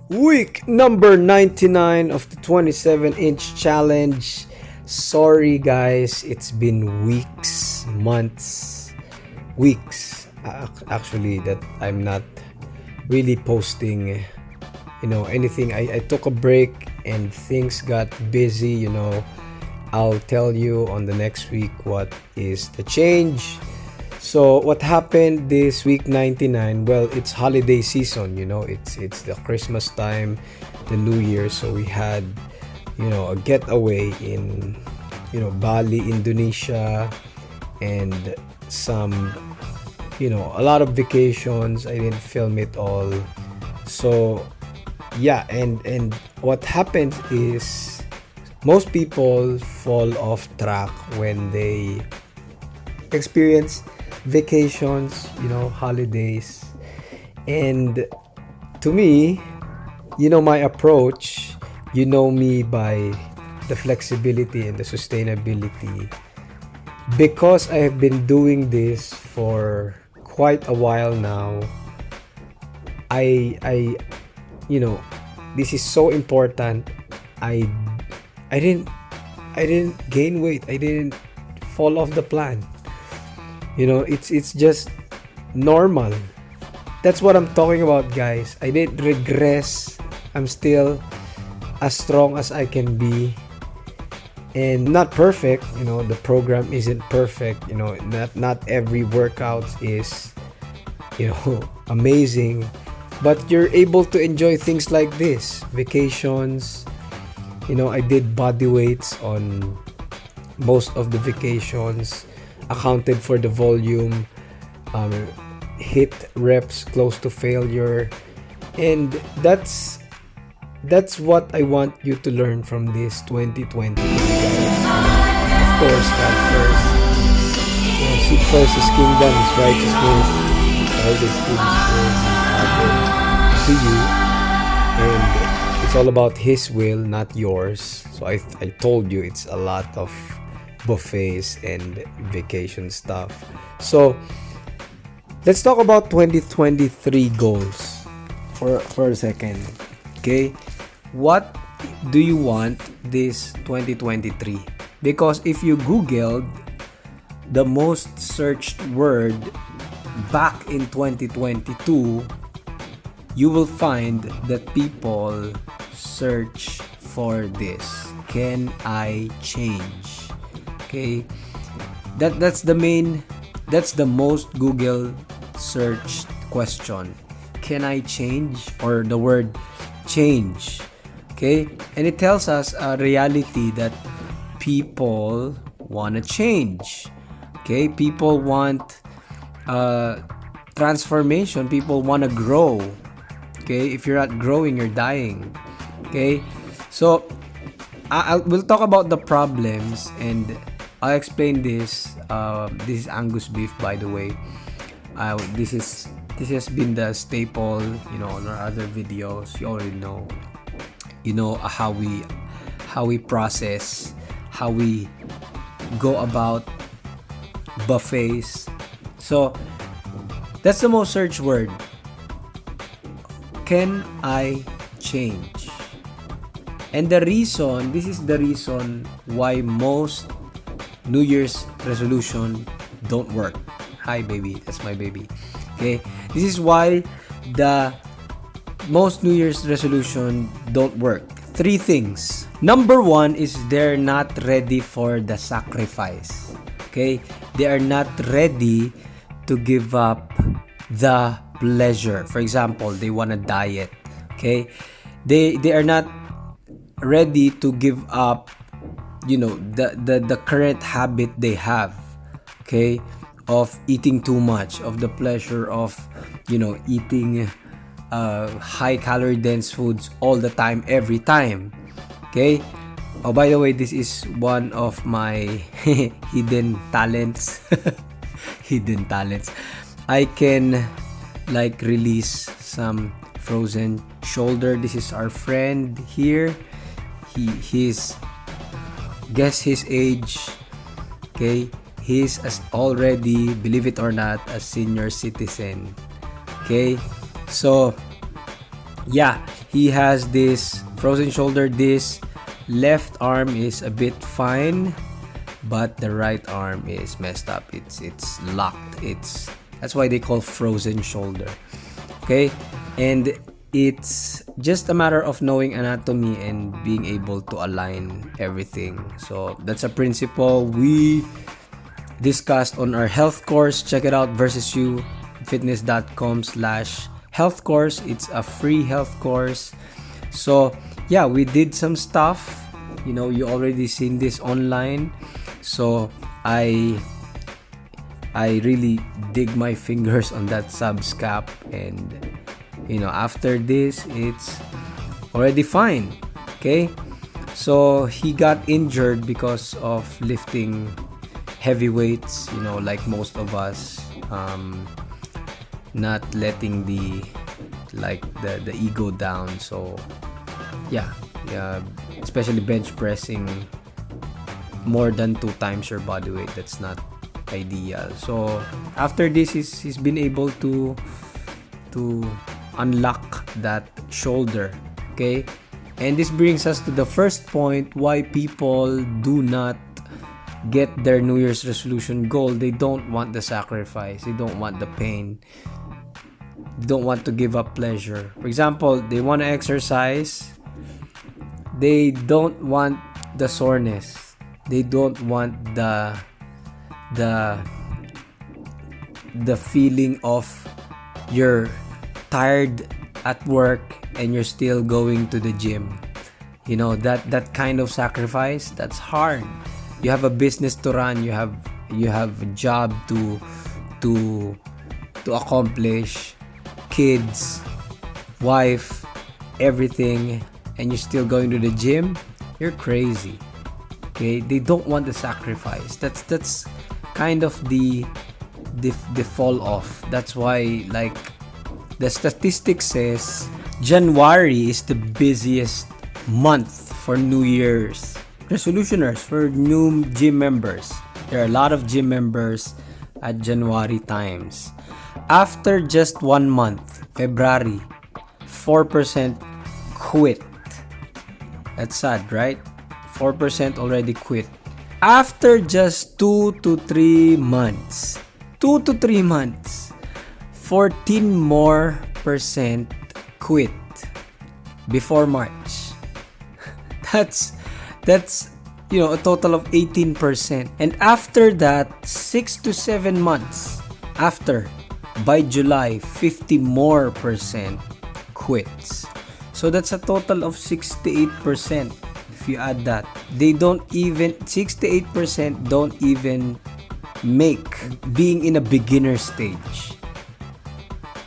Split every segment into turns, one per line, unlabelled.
Week number 99 of the 27-inch challenge. Sorry guys, it's been weeks, months, weeks actually that I'm not really posting anything. I took a break and things got busy. I'll tell you on the next week what is the change. So what happened this week 99? Well, it's holiday season, it's the Christmas time, the New Year, so we had a getaway in Bali, Indonesia, and some a lot of vacations. I didn't film it all. So yeah, and what happens is most people fall off track when they experience vacations, holidays. And to me, my approach, me by the flexibility and the sustainability, because I have been doing this for quite a while now. I this is so important. I didn't gain weight. I didn't fall off the plan. It's just normal. That's what I'm talking about, guys. I didn't regress. I'm still as strong as I can be, and not perfect. The program isn't perfect. Not every workout is amazing, but you're able to enjoy things like this, vacations. I did body weights on most of the vacations, accounted for the volume, hit reps close to failure, and that's what I want you to learn from this 2020, guys. Of course, God first. Seek first His kingdom, His righteousness. All these things will be added to you, and it's all about His will, not yours. So I told you it's a lot of buffets and vacation stuff. So let's talk about 2023 goals for a second. Okay, what do you want this 2023? Because if you googled the most searched word back in 2022, you will find that people search for this: can I change? Okay, that's the most Google searched question. Can I change? Or the word change. Okay, and it tells us a reality that people want to change. Okay, people want transformation. People want to grow. Okay, if you're not growing, you're dying. Okay, so we'll talk about the problems, and I'll explain this. This is Angus beef, by the way. This has been the staple, on our other videos. You already know. How we process, how we go about buffets. So that's the most searched word. Can I change? And this is the reason why most New Year's resolution don't work. Hi baby, that's my baby. Okay, this is why the most New Year's resolution don't work. 3 things. Number 1 is they're not ready for the sacrifice. Okay, they are not ready to give up the pleasure. For example, they want to diet. Okay, they are not ready to give up the current habit they have, okay, of eating too much, of the pleasure of eating high calorie dense foods all the time, every time. Okay, oh, by the way, this is one of my hidden talents. Hidden talents. I can release some frozen shoulder. This is our friend here. He's, guess his age. Okay, he's already, believe it or not, a senior citizen. Okay, so Yeah, he has this frozen shoulder. This left arm is a bit fine, but the right arm is messed up. It's locked. That's why they call frozen shoulder. Okay, and it's just a matter of knowing anatomy and being able to align everything. So that's a principle we discussed on our health course. Check it out, versusyouFitness.com/health course. It's a free health course. So yeah, we did some stuff. You already seen this online. So I really dig my fingers on that subs cap, and after this it's already fine. Okay, so he got injured because of lifting heavy weights, like most of us, not letting the ego down. So yeah, especially bench pressing more than 2 times your body weight. That's not ideal. So after this, he's been able to unlock that shoulder. Okay, and this brings us to the first point: why people do not get their New Year's resolution goal. They don't want the sacrifice. They don't want the pain. They don't want to give up pleasure. For example, they want to exercise. They don't want the soreness. They don't want the feeling of you're tired at work and you're still going to the gym. That kind of sacrifice, that's hard. You have a business to run, you have a job to accomplish, kids, wife, everything, and you're still going to the gym. You're crazy. Okay, they don't want the sacrifice. That's kind of the fall off. That's why, like, the statistics says January is the busiest month for New Year's resolutioners, for new gym members. There are a lot of gym members at January times. After just 1 month, February, 4% quit. That's sad, right? 4% already quit. After just 2 to 3 months, 14 more percent quit before March. That's a total of 18%. And after that, 6 to 7 months after, by July, 50 more percent quits. So that's a total of 68%. If you add that, 68% don't even make being in a beginner stage.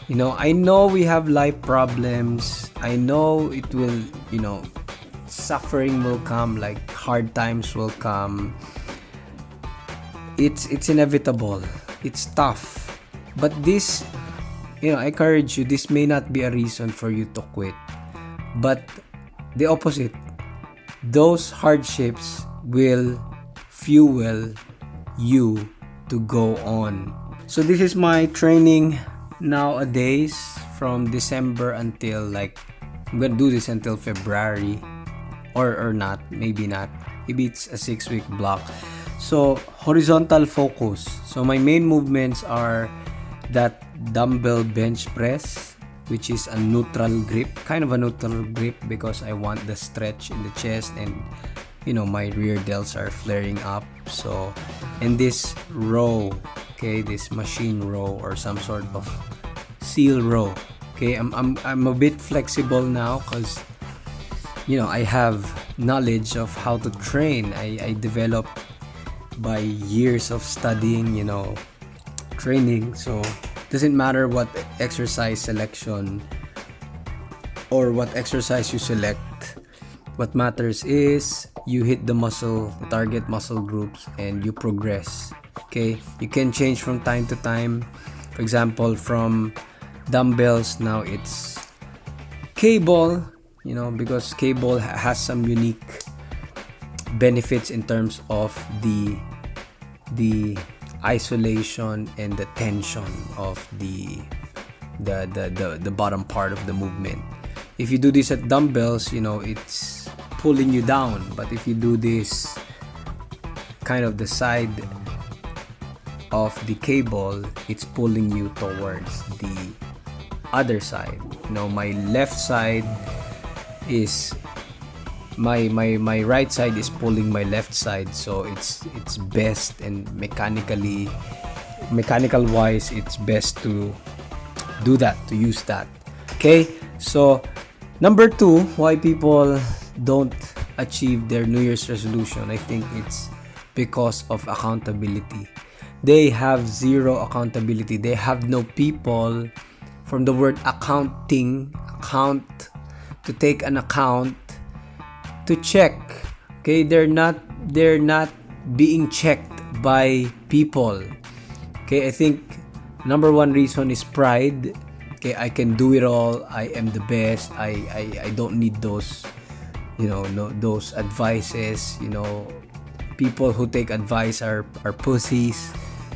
I know we have life problems. I know it will, suffering will come, like hard times will come. It's inevitable. It's tough. But this, I encourage you, this may not be a reason for you to quit. But the opposite. Those hardships will fuel you to go on. So this is my training nowadays from December until, like, I'm gonna do this until February or not, maybe not. Maybe it's a 6-week block. So horizontal focus. So my main movements are that dumbbell bench press, which is a neutral grip, kind of a neutral grip, because I want the stretch in the chest, and my rear delts are flaring up. So, and this row, okay, this machine row or some sort of seal row. Okay, I'm a bit flexible now because I have knowledge of how to train. I developed by years of studying, training. So doesn't matter what exercise selection or what exercise you select. What matters is you hit the target muscle groups, and you progress. Okay, you can change from time to time. For example, from dumbbells, now it's cable, because cable has some unique benefits in terms of the isolation and the tension of the bottom part of the movement. if you do this at dumbbells, it's pulling you down. But if you do this kind of the side of the cable, it's pulling you towards the other side. My left side is my right side is pulling my left side, so it's best, and mechanical wise, it's best to do that, to use that. Okay, so number 2, why people don't achieve their New Year's resolution. I think it's because of accountability. They have zero accountability. They have no people, from the word accounting, to take an account, to check. Okay, they're not being checked by people. Okay, I think number 1 reason is pride. Okay, I can do it all. I am the best. I don't need those, those advices. People who take advice are pussies.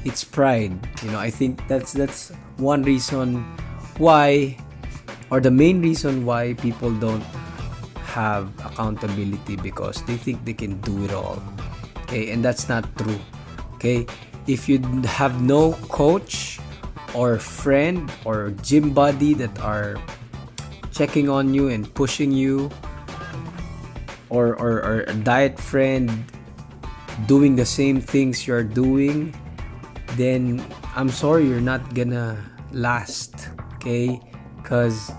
It's pride. I think that's one reason why, or the main reason why people don't have accountability, because they think they can do it all. Okay, and that's not true. Okay, if you have no coach or friend or gym buddy that are checking on you and pushing you, or a diet friend doing the same things you're doing, then I'm sorry, you're not gonna last. Okay, because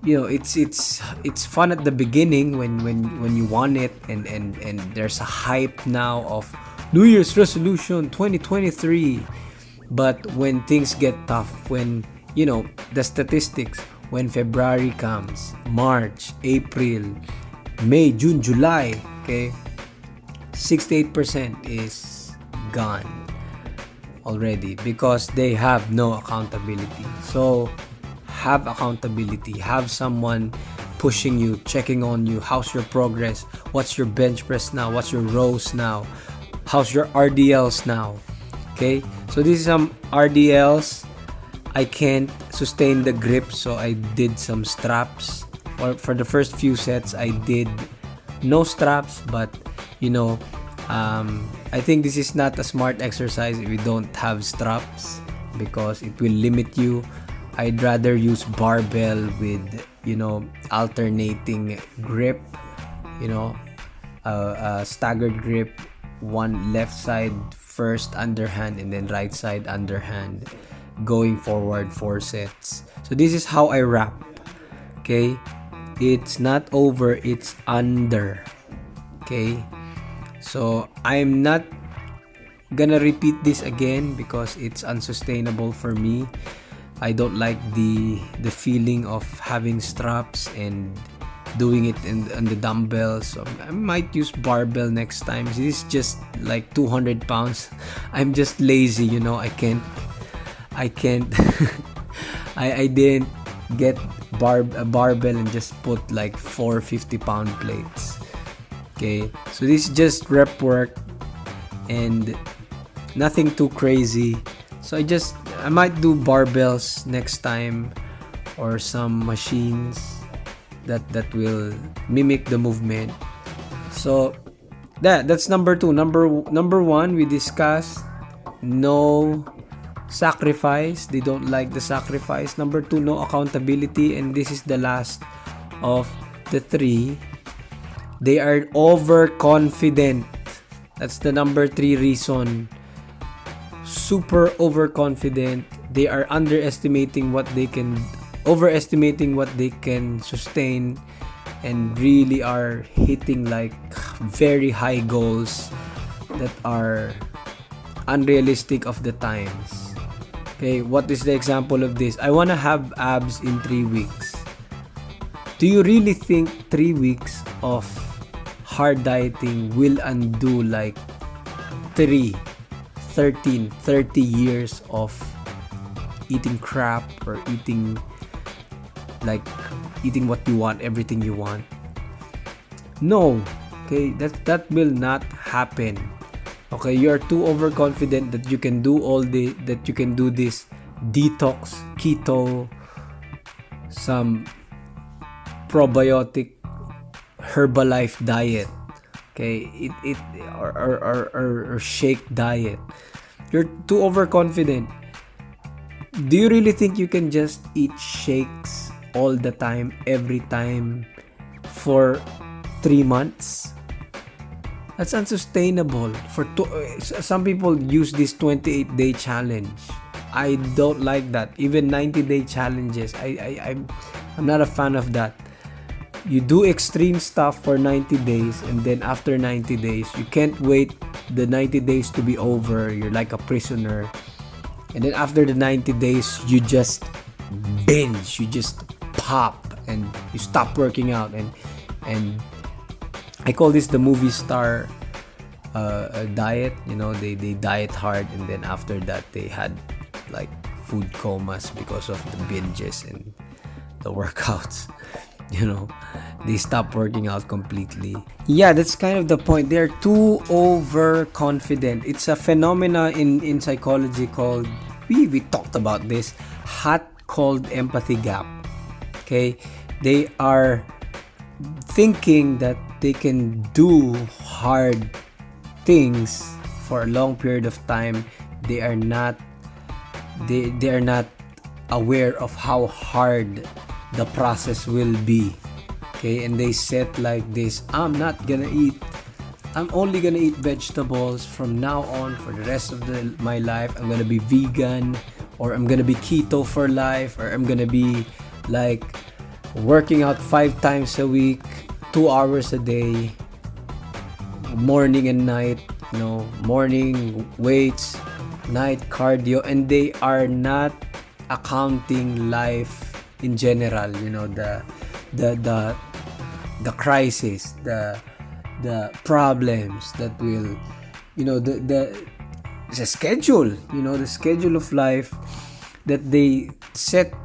it's fun at the beginning when you want it, and there's a hype now of New Year's resolution 2023. But when things get tough, when the statistics, when February comes, March, April, May, June, July, okay, 68% is gone already, because they have no accountability. So have accountability. Have someone pushing you, checking on you. How's your progress? What's your bench press now? What's your rows now? How's your RDLs now? Okay, so this is some RDLs. I can't sustain the grip, so I did some straps. Or for the first few sets, I did no straps, but I think this is not a smart exercise if you don't have straps, because it will limit you. I'd rather use barbell with alternating grip, staggered grip, one left side first underhand and then right side underhand, going forward 4 sets. So this is how I wrap. Okay, it's not over, it's under. Okay, so I'm not gonna repeat this again because it's unsustainable for me. I don't like the feeling of having straps and doing it on the dumbbells. So I might use barbell next time. This is just like 200 pounds. I'm just lazy, I can't I didn't get a barbell and just put like 4 50-pound plates. Okay, so this is just rep work and nothing too crazy. So I might do barbells next time, or some machines that will mimic the movement. So that's number 2. Number 1, we discussed no sacrifice. They don't like the sacrifice. Number 2, no accountability. And this is the last of the 3. They are overconfident. That's the number 3 reason. Super overconfident. They are overestimating what they can sustain, and really are hitting like very high goals that are unrealistic of the times. Okay, what is the example of this? I want to have abs in 3 weeks. Do you really think 3 weeks of hard dieting will undo like 30 years of eating crap, or eating what you want, everything you want? No. Okay, that will not happen. Okay, you are too overconfident that you can do this detox, keto, some probiotic Herbalife diet, okay, or shake diet. You're too overconfident. Do you really think you can just eat shakes all the time, every time, for 3 months? That's unsustainable. Some people use this 28-day challenge. I don't like that. Even 90-day challenges. I'm not a fan of that. You do extreme stuff for 90 days, and then after 90 days, you can't wait the 90 days to be over. You're like a prisoner. And then after the 90 days, you just binge. You just pop, and you stop working out. And I call this the movie star diet. You know, they diet hard, and then after that, they had like food comas because of the binges and the workouts. You know, they stop working out completely. Yeah, that's kind of the point. They're too overconfident. It's a phenomena in psychology called, we talked about this, hot cold empathy gap. Okay, they are thinking that they can do hard things for a long period of time. They are not aware of how hard the process will be. Okay, and they set like this: I'm only gonna eat vegetables from now on for the rest of my life. I'm gonna be vegan, or I'm gonna be keto for life, or I'm gonna be like working out 5 times a week, 2 hours a day, morning and night, you know, morning weights, night cardio. And they are not accounting life in general, you know, the crisis, the problems that will, you know, the schedule, you know, the schedule of life that they set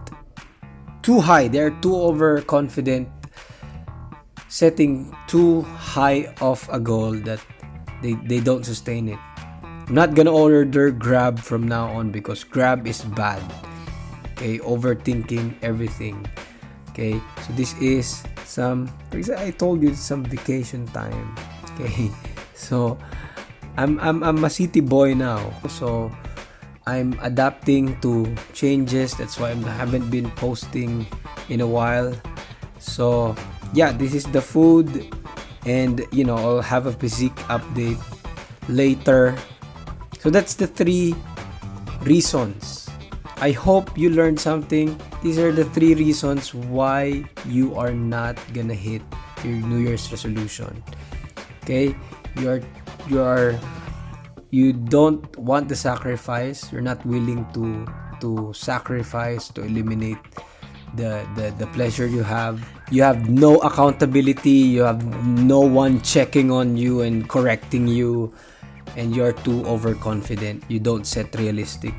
too high. They're too overconfident, setting too high of a goal that they don't sustain it. I'm not gonna order Grab from now on because Grab is bad. Okay, overthinking everything. Okay, so this is some, for example, I told you, some vacation time. Okay, so I'm a city boy now, so I'm adapting to changes. That's why I haven't been posting in a while. So yeah, this is the food, and you know, I'll have a physique update later. So that's the 3 reasons. I hope you learned something. These are the 3 reasons why you are not gonna hit your New Year's resolution. Okay, you don't want the sacrifice. You're not willing to sacrifice to eliminate the pleasure you have. You have no accountability. You have no one checking on you and correcting you, and you're too overconfident. You don't set realistic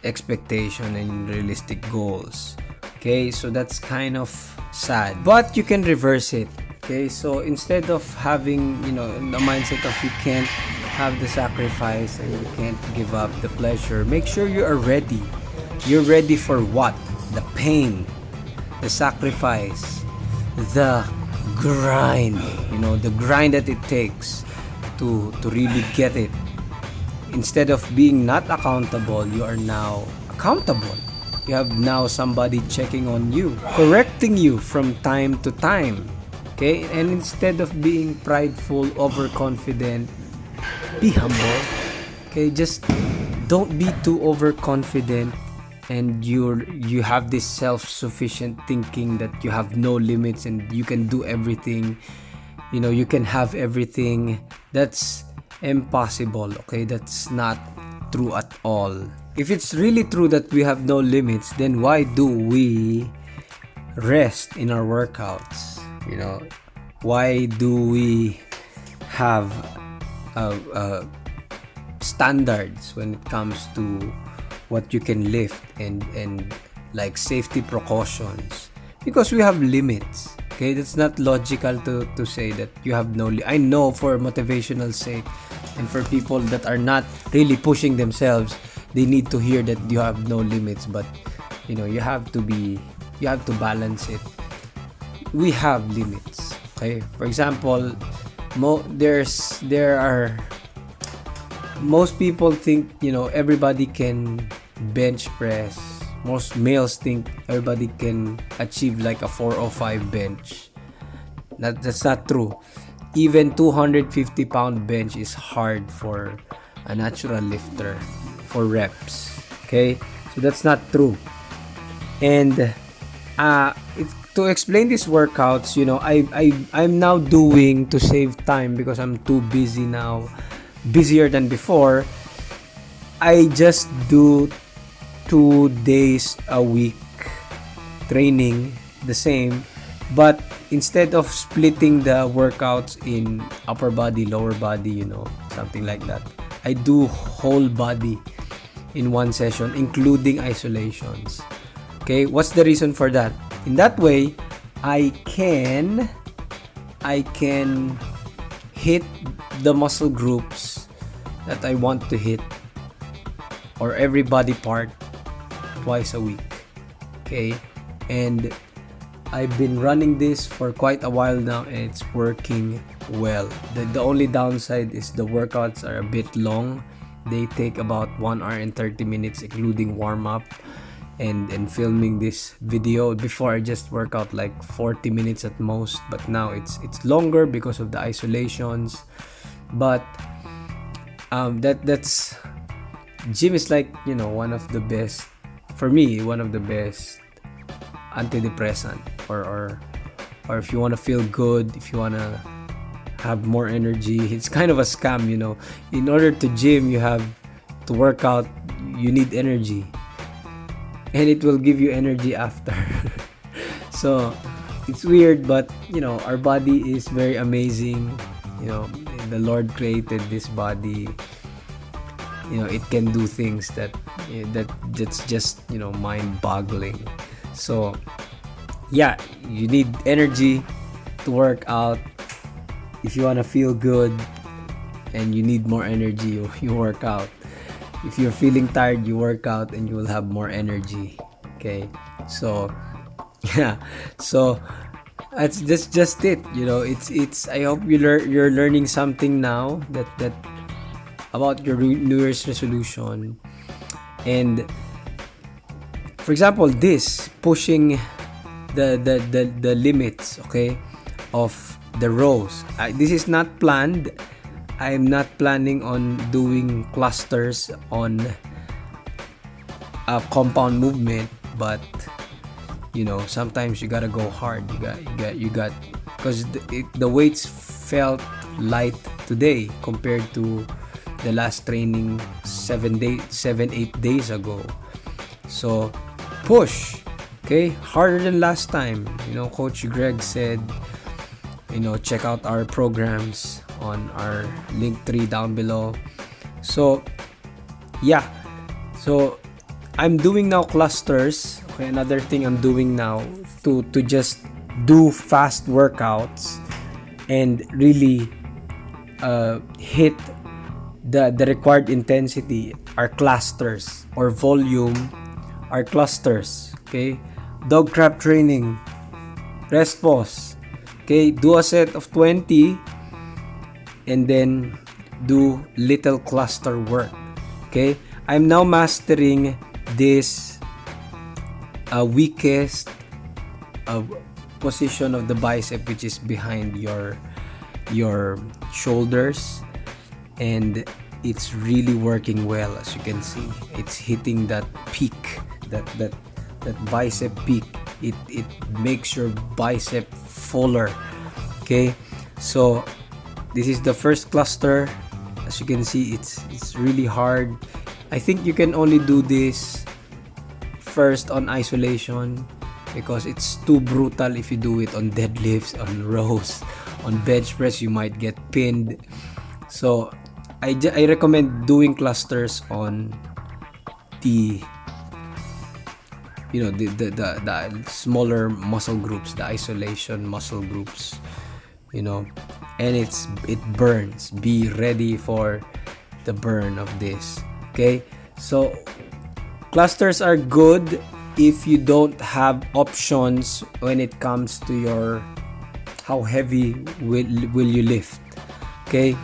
expectation and realistic goals. Okay, so that's kind of sad, but you can reverse it. Okay, so instead of having, you know, the mindset of you can't have the sacrifice and you can't give up the pleasure, make sure you are ready. You're ready for what? The pain, the sacrifice, the grind, you know, the grind that it takes to really get it. Instead of being not accountable, you are now accountable. You have now somebody checking on you, correcting you from time to time. Okay, and instead of being prideful, overconfident, be humble. Okay, just don't be too overconfident, and you have this self-sufficient thinking that you have no limits and you can do everything. You know, you can have everything. That's impossible. Okay, that's not true at all. If it's really true that we have no limits, then why do we rest in our workouts? You know, why do we have standards when it comes to what you can lift and like safety precautions? Because we have limits. Okay, that's not logical to say that you have no I know, for motivational sake and for people that are not really pushing themselves, they need to hear that you have no limits, but you know, you have to balance it. we have limits. Okay, for example, there are most people think, you know, everybody can bench press. Most males think everybody can achieve like a 405 bench. That's not true. Even 250-pound bench is hard for a natural lifter for reps. Okay, so that's not true. And to explain these workouts, you know, I'm now doing, to save time because I'm too busy now, busier than before. I just do 2 days a week training, the same, but instead of splitting the workouts in upper body, lower body, you know, something like that, I do whole body in one session, including isolations. Okay, what's the reason for that? In that way, I can hit the muscle groups that I want to hit, or every body part, twice a week. Okay, and I've been running this for quite a while now, and it's working well. The only downside is the workouts are a bit long. They take about 1 hour and 30 minutes, including warm-up and filming this video. Before, I just work out like 40 minutes at most, but now it's longer because of the isolations. But that's gym is like, you know, one of the best, for me, one of the best antidepressant, or if you want to feel good, if you want to have more energy. It's kind of a scam, you know. In order to gym, you have to work out, you need energy, and it will give you energy after. So it's weird, but you know, our body is very amazing. You know, the Lord created this body. You know, it can do things that's just, you know, mind-boggling. So yeah, you need energy to work out. If you want to feel good and you need more energy, you work out. If you're feeling tired, you work out and you will have more energy. Okay, so yeah, so that's just it. You know, it's I hope you're learning something now that about your New Year's resolution. And for example, this pushing the limits, okay, of the rows. This is not planned. I'm not planning on doing clusters on a compound movement, but you know, sometimes you gotta go hard. You got because the weights felt light today compared to the last training 7-8 days ago. So push, okay, harder than last time. You know, Coach Greg said, you know, check out our programs on our link tree down below. So yeah, so I'm doing now clusters. Okay, another thing I'm doing now to just do fast workouts and really hit the required intensity are clusters, or volume are clusters. Okay, dog crab training, rest pause. Okay, do a set of 20 and then do little cluster work. Okay, I'm now mastering this weakest position of the bicep, which is behind your shoulders, and it's really working well. As you can see, it's hitting that peak, that bicep peak. It makes your bicep fuller. Okay, so this is the first cluster. As you can see, it's really hard. I think you can only do this first on isolation because it's too brutal if you do it on deadlifts, on rows, on bench press. You might get pinned. So I recommend doing clusters on the, you know, the smaller muscle groups, the isolation muscle groups, you know, and it burns. Be ready for the burn of this. Okay, so clusters are good if you don't have options when it comes to your how heavy will you lift. Okay,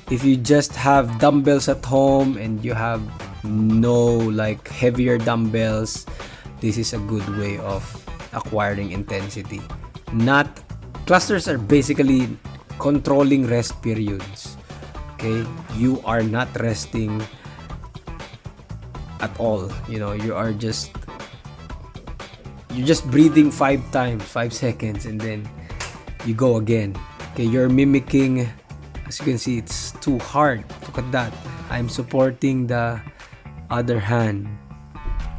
if you just have dumbbells at home and you have no like heavier dumbbells, this is a good way of acquiring intensity. Not clusters are basically controlling rest periods. Okay, you are not resting at all. You're just breathing 5 times, 5 seconds, and then you go again. Okay, you're mimicking. As you can see, it's too hard. Look at that. I'm supporting the other hand.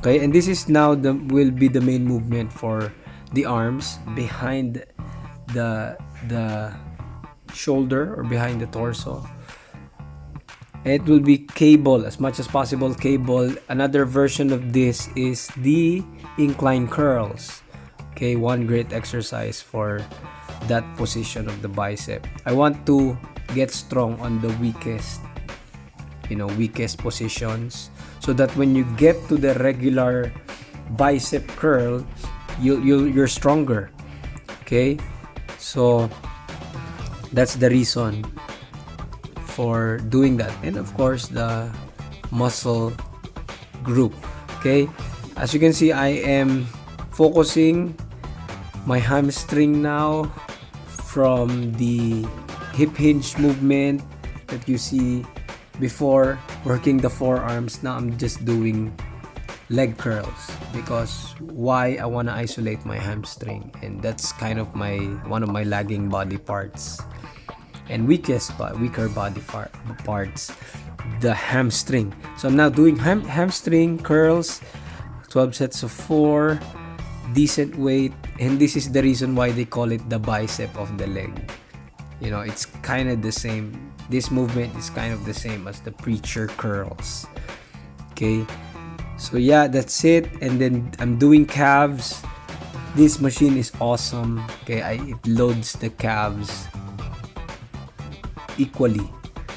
Okay, and this is now will be the main movement for the arms behind the shoulder or behind the torso. It will be cable as much as possible. Cable. Another version of this is the incline curls. Okay, one great exercise for that position of the bicep. I want to get strong on the weakest positions, so that when you get to the regular bicep curl, you're stronger. Okay, so that's the reason for doing that. And of course, the muscle group. Okay, as you can see, I am focusing my hamstring now from the hip hinge movement that you see before, working the forearms. Now I'm just doing leg curls, because why? I want to isolate my hamstring, and that's kind of one of my lagging body parts and weaker body parts, the hamstring. So I'm now doing hamstring curls, 12 sets of 4, decent weight, and this is the reason why they call it the bicep of the leg. It's kind of the same. This movement is kind of the same as the preacher curls. Okay, so yeah, that's it. And then I'm doing calves. This machine is awesome. Okay, it loads the calves equally.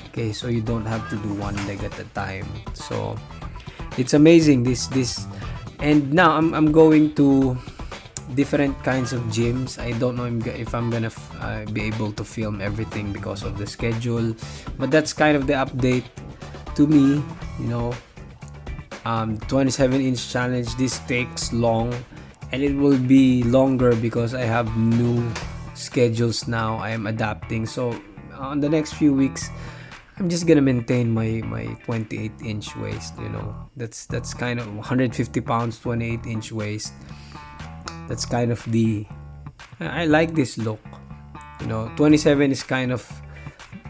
Okay, so you don't have to do one leg at a time. So it's amazing, this. And now I'm going to different kinds of gyms. I don't know if I'm gonna be able to film everything because of the schedule, but that's kind of the update to me. 27-inch challenge. This takes long, and it will be longer because I have new schedules now. I am adapting. So on the next few weeks, I'm just gonna maintain my 28-inch waist. That's kind of 150 pounds, 28-inch waist. That's kind of I like this look. 27 is kind of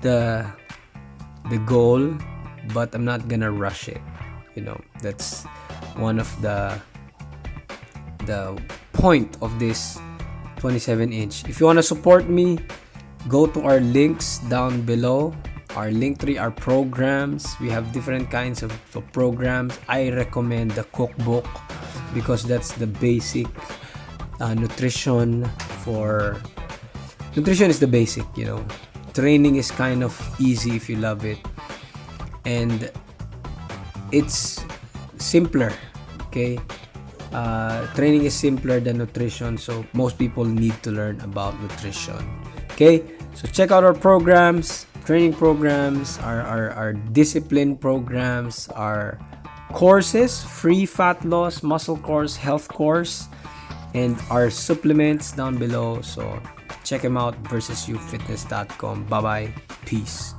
the goal, but I'm not gonna rush it. That's one of the point of this 27-inch. If you want to support me, go to our links down below. Our Linktree, our programs. We have different kinds of programs. I recommend the cookbook because that's the basic nutrition. Nutrition is the basic. Training is kind of easy if you love it, and it's simpler. Okay, training is simpler than nutrition, so most people need to learn about nutrition. Okay, so check out our programs, training programs, our discipline programs, our courses, free fat loss, muscle course, health course, and our supplements down below. So check them out, versusyouFitness.com. Bye bye, peace.